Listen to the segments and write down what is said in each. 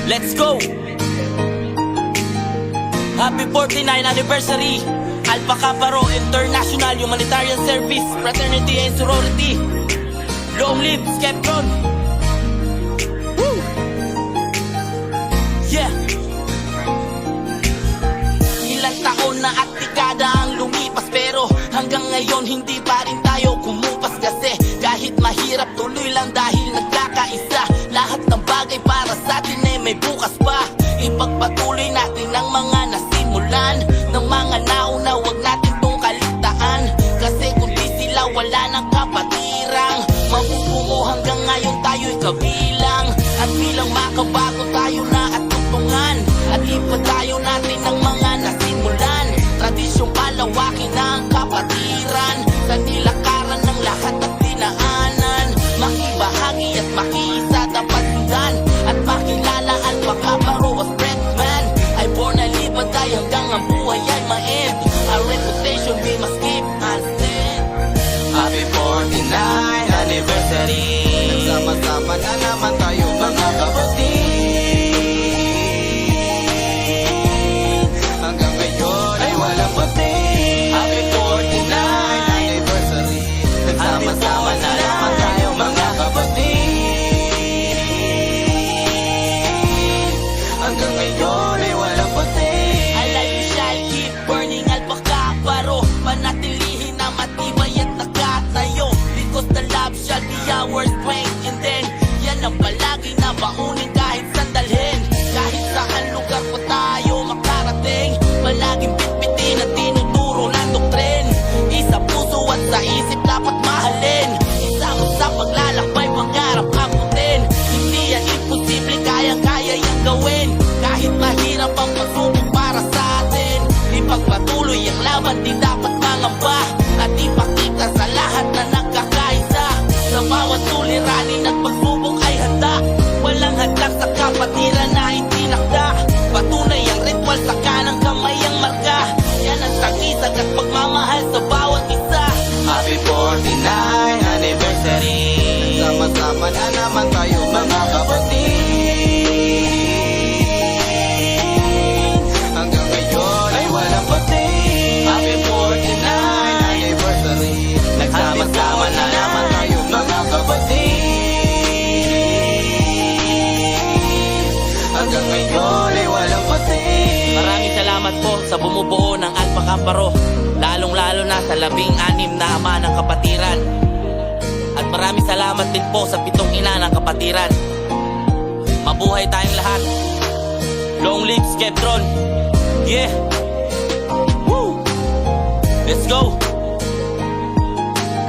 Let's go! Happy 49th anniversary! Alpha Kappa Rho International Humanitarian Service, Fraternity and Sorority. Long live Skeptron! Woo! Yeah! Ilang taon na at dekada ang lumipas, pero hanggang ngayon hindi pa rin tayo kumupas. Kasi kahit mahirap, tuloy lang dahil nagkakaisa. Lahat ng bagay para sa atin may bukas pa. Ipagpatuloy natin ang mga nasimulan ng mga nauna, wag natin tong kaligtaan. Kasi kung di sila, wala ng kapatirang mabubungo. Hanggang ngayon tayo'y kabilang, at bilang makabago tayo na at tutungan. At ipatayo natin ang mga nasimulan. Tradisyong palawakin na ang kapatiran, sa nilakaran ng lahat at dinaanan. Makibahagi at makiisa dapat sundan, at makilala at makaparo as breadman. I born a live and die hanggang ang buhay ay ma-end. Our reputation we must keep and stand. Happy 49th anniversary. Nagsama-sama na naman tayo mga kapatid. Hanggang ngayon ay walang pati. Happy 49th anniversary. Nagsama-sama na naman tayo mga kapatid. Hanggang ngayon ay walang pati. Alive we shall keep burning Alpha Kappa Rho. Panatilihin na matibay at nakatayo, because the love shall be our strength. And then, yan ang palagi na baunin kahit sandalhin. Kahit saan lugar pa tayo makarating, palaging bitbitin at tinuturo ng doktrin. Isa puso at sa isip dapat mahalin. Isama sa paglalakbay, pangarap abutin. Hindi yan imposible, kayang-kaya yung gawin. Kahit mahirap ang pagsubok para sa atin, ipagpatuloy ang laban, di dapat mangamba. At ipakita sa lahat na nagkakaisa. Sa bawat suliranin at pagsubok ay handa. Walang hadlang sa kapatiran na itinakda. Patunay ang ritual sa kanang kamay ang marka. Yan ang tagisag at pagmamahal sa bawat isa. Happy 49th anniversary. Nagsama-sama na naman tayo mga kapatid. Hanggang ngayon ay walang pati. Happy 49th anniversary. Nagsama-sama na naman tayo mga kapatid. Hanggang ngayon ay walang pati. Maraming salamat po sa bumubuo ng Alpha Kappa Rho, lalong-lalo na sa 16 na ama ng kapatiran. At maraming salamat din po sa 7 ina ng kapatiran. Mabuhay tayong lahat. Long live Skeptron. Yeah. Woo. Let's go.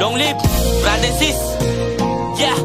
Long live brother and sis. Yeah.